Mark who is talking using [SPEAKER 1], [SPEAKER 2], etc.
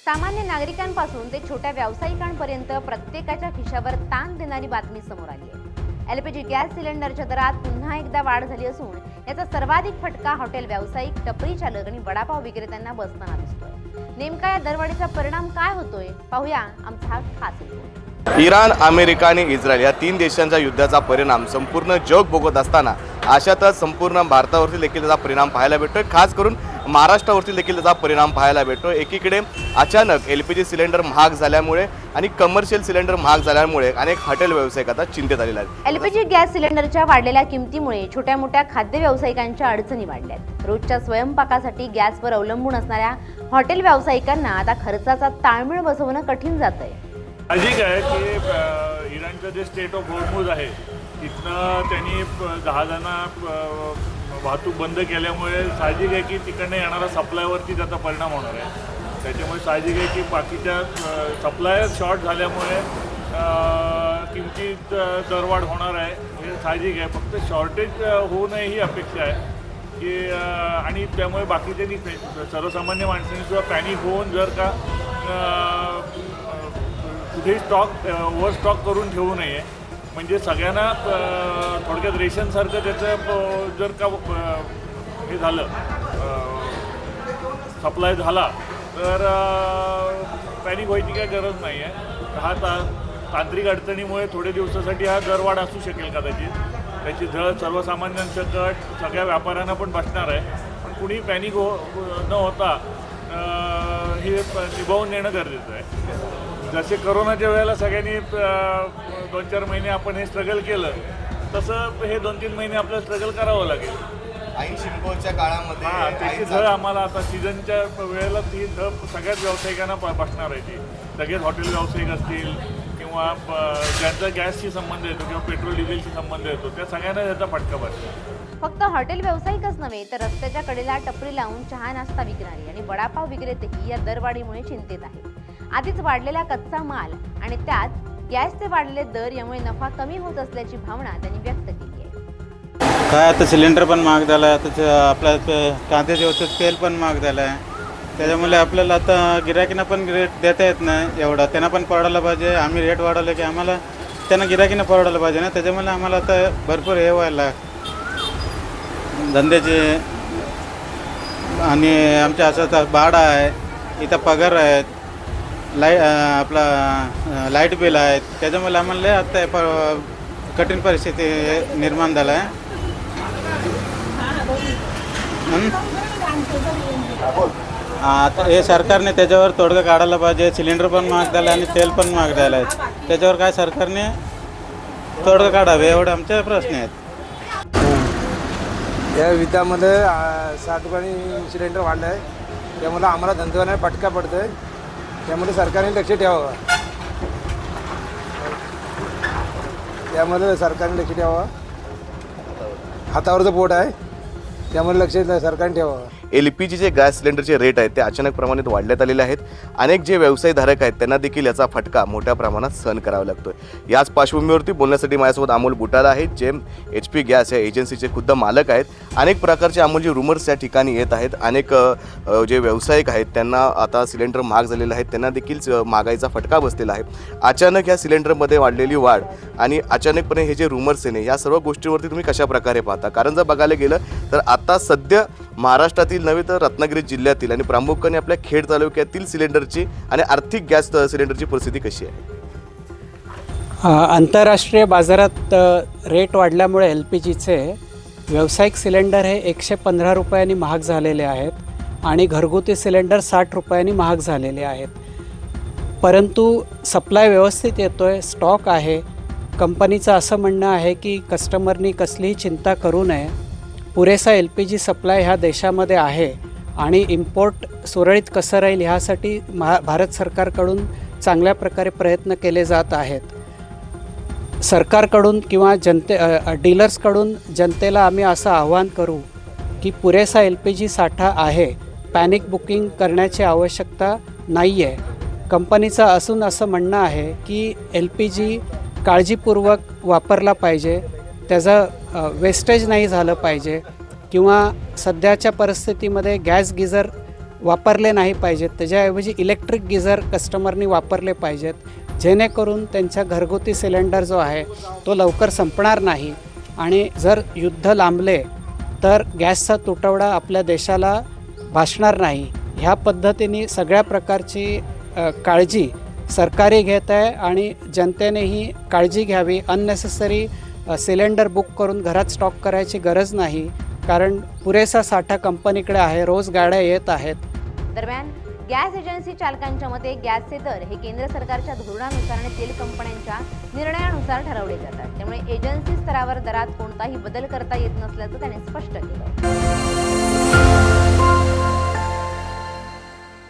[SPEAKER 1] सामान्य नागरिकांपासून ते छोट्या व्यावसायिकांपर्यंत प्रत्येकाच्या खिशावर ताण देणारी बातमी समोर आली आहे। एलपीजी गॅस सिलेंडरच्या दरात पुन्हा एकदा वाढ झाली असून याचा सर्वाधिक फटका हॉटेल व्यावसायिक, टपरी चालक आणि वडापाव विक्रेत्यांना बसताना दिसतोय। नेमका या दरवाढीचा परिणाम काय होतोय पाहूया आमचा हा खास रिपोर्ट।
[SPEAKER 2] इराण, अमेरिका आणि इस्रायल या तीन देशांच्या युद्धाचा परिणाम संपूर्ण जग भोगत असताना अशातच संपूर्ण भारतावरती देखील त्याचा परिणाम पाहायला भेटतोय। खास करून महाराष्ट्रावरती देखील त्याचा परिणाम पाहायला भेटतोय। एकीकडे अचानक एलपीजी सिलेंडर महाग झाल्यामुळे आणि कमर्शियल सिलेंडर महाग झाल्यामुळे अनेक हॉटेल व्यावसायिक आता चिंतेत आलेले आहेत।
[SPEAKER 1] एलपीजी गॅस सिलेंडरच्या वाढलेल्या किमतीमुळे छोट्या मोठ्या खाद्य व्यावसायिकांच्या अडचणी वाढल्यात। रोजच्या स्वयंपाकासाठी गॅसवर अवलंबून असणाऱ्या हॉटेल व्यावसायिकांना आता खर्चाचा ताळमेळ बसवणं कठीण जातंय।
[SPEAKER 3] साहजिक आहे की इराणचं जे स्टेट ऑफ हॉर्मुझ आहे तिथनं त्यांनी जहाजांना वाहतूक बंद केल्यामुळे साहजिक आहे की तिकडनं येणारा सप्लायवरती त्याचा परिणाम होणार आहे। त्याच्यामुळे साहजिक आहे की बाकीच्या सप्लायर शॉर्ट झाल्यामुळे किमतीत दरवाढ होणार आहे, हे साहजिक आहे। फक्त शॉर्टेज होऊ नये ही अपेक्षा आहे की आणि त्यामुळे बाकीच्यांनी सर्वसामान्य माणसांनी सुद्धा पॅनिक होऊन जर का कुठेही ओव्हर स्टॉक करून ठेवू नये, म्हणजे सगळ्यांना थोडक्यात रेशनसारखं त्याचं जर का हे झालं सप्लाय झाला तर पॅनिक व्हायची काही गरज नाही आहे। हा तांत्रिक अडचणीमुळे थोडे दिवसासाठी हा दरवाढ असू शकेल कदाचित, त्याची झळ सर्वसामान्यांसकट सगळ्या व्यापाऱ्यांना पण बसणार आहे। पण कुणी पॅनिक न होता हे निभावून नेणं गरजेचं आहे। जसे करोनाच्या वेळेला सगळ्यांनी 2-4 महिने आपण हे स्ट्रगल केलं, तसं हे 2-3 महिने आपल्याला स्ट्रगल करावं लागेल।
[SPEAKER 2] ऐन शिंगोच्या काळामध्ये
[SPEAKER 3] त्याची झळ आम्हाला आता सीझनच्या वेळेला ती झळ सगळ्याच व्यावसायिकांना बसणार आहे। ती सगळेच हॉटेल व्यावसायिक असतील किंवा ज्यांचा गॅसशी संबंध येतो किंवा पेट्रोल डिझेलशी संबंध येतो त्या सगळ्यांना त्याचा फटका बसतो।
[SPEAKER 1] फक्त हॉटेल व्यावसायिकच नव्हे तर रस्त्याच्या कडेला टपरी लावून चहा नाश्ता विकणारी आणि वडापाव विक्रेतेही या दरवाढीमुळे चिंतेत आहेत। आधीच वाढलेला कच्चा माल आणि त्यात गॅसचे वाढलेले दर यामुळे नफा कमी होत असल्याची भावना त्यांनी व्यक्त केली आहे।
[SPEAKER 4] काय आता सिलेंडर पण महाग झाला आहे, आता आपल्या कांद्याच्या वस्तूत तेल पण महाग झालं आहे। त्याच्यामुळे आपल्याला आता गिराकीनं पण रेट देता येत नाही एवढा, त्यांना पण परवडायला पाहिजे। आम्ही रेट वाढवलं की आम्हाला त्यांना गिराकीनं परवडायला पाहिजे ना, त्याच्यामुळे आम्हाला आता भरपूर हे व्हायला धंद्याचे आणि आमच्या असं भाडं आहे, इथं पगार आहेत, आपला लाईट बिल आहेत, त्याच्यामुळे आम्हाला आता कठीण परिस्थिती निर्माण झाला आहे। आता हे सरकारने त्याच्यावर तोडगा काढायला पाहिजे। सिलेंडर पण महाग झाला आणि तेल पण महाग झालं आहे, त्याच्यावर काय सरकारने तोडगा काढावे एवढे आमचे प्रश्न आहेत।
[SPEAKER 5] या युद्धामध्ये 60 रुपयांनी सिलेंडर वाढलं आहे, त्यामुळे आम्हाला धंदेवाल्यांना फटका पडतो आहे। त्यामुळे सरकारने लक्ष ठेवावं, हातावरचं पोट आहे, त्यामुळे लक्ष सरकारने ठेवावं।
[SPEAKER 2] एलपीजीचे गॅस सिलेंडरचे रेट आहेत ते अचानक प्रमाणात वाढण्यात आलेले आहेत। अनेक जे व्यवसायधारक आहेत त्यांना देखील याचा फटका मोठ्या प्रमाणात सहन करावा लागतोय। याच पार्श्वभूमीवरती बोलण्यासाठी माझ्यासोबत अमोल बुटाला आहेत, जे HP गॅस या एजन्सीचे खुद्द मालक आहेत। अनेक प्रकारचे अमोल जे रुमर्स या ठिकाणी येत आहेत, अनेक जे व्यावसायिक आहेत त्यांना आता सिलेंडर महाग झालेले आहेत, त्यांना देखील महागाईचा फटका बसलेला आहे। अचानक या सिलेंडरमध्ये वाढलेली वाढ आणि अचानकपणे हे जे रुमर्स येणे, या सर्व गोष्टींवरती तुम्ही कशा प्रकारे पाहता? कारण जर बघायला गेलं तर आता सध्या महाराष्ट्रातील नव्हे तर रत्नागिरी जिल्ह्यातील आणि प्रामुख्याने आपल्या खेड तालुक्यातील सिलेंडरची आणि आर्थिक गॅस सिलेंडरची परिस्थिती कशी आहे?
[SPEAKER 6] आंतरराष्ट्रीय बाजारात रेट वाढल्यामुळे एलपीजीचे व्यावसायिक सिलेंडर हे 115 रुपयांनी महाग झालेले आहेत आणि घरगुती सिलेंडर 60 रुपयांनी महाग झालेले आहेत। परंतु सप्लाय व्यवस्थित येतो आहे, स्टॉक आहे। कंपनीचं असं म्हणणं आहे की कस्टमरनी कसलीही चिंता करू नये, पुरेसा LPG सप्लाय ह्या देशामध्ये आहे आणि इम्पोर्ट सुरळीत कसं राहील ह्यासाठी भारत सरकारकडून चांगल्या प्रकारे प्रयत्न केले जात आहेत। सरकारकडून किंवा डीलर्सकडून जनतेला आम्ही असं आवाहन करू की पुरेसा LPG साठा आहे, पॅनिक बुकिंग करण्याची आवश्यकता नाही आहे। कंपनीचं असून असं म्हणणं आहे की LPG काळजीपूर्वक वापरला पाहिजे, त्याचं वेस्टेज नाही झालं पाहिजे किंवा सध्याच्या परिस्थितीमध्ये गॅस गिझर वापरले नाही पाहिजेत. त्याच्याऐवजी इलेक्ट्रिक गिझर कस्टमरनी वापरले पाहिजेत, जेणेकरून त्यांच्या घरगुती सिलेंडर जो आहे तो लवकर संपणार नाही. आणि जर युद्ध लांबले तर गॅसचा तुटवडा आपल्या देशाला भासणार नाही. ह्या पद्धतीने सगळ्या प्रकारची काळजी सरकारही घेत आहे आणि जनतेनेही काळजी घ्यावी. अननेसेसरी सिलेंडर बुक करून घरात स्टॉक करायची गरज नाही, कारण पुरेसा साठा कंपनीकडे आहे, रोज गाड्या येत आहेत.
[SPEAKER 1] दरम्यान गॅस एजन्सी चालकांच्या मते गॅसचे दर हे केंद्र सरकारच्या धोरणानुसार आणि तेल कंपन्यांच्या निर्णयानुसार ठरवले जातात. त्यामुळे एजन्सी स्तरावर दरात कोणताही बदल करता येत नसल्याचं त्याने स्पष्ट केलं.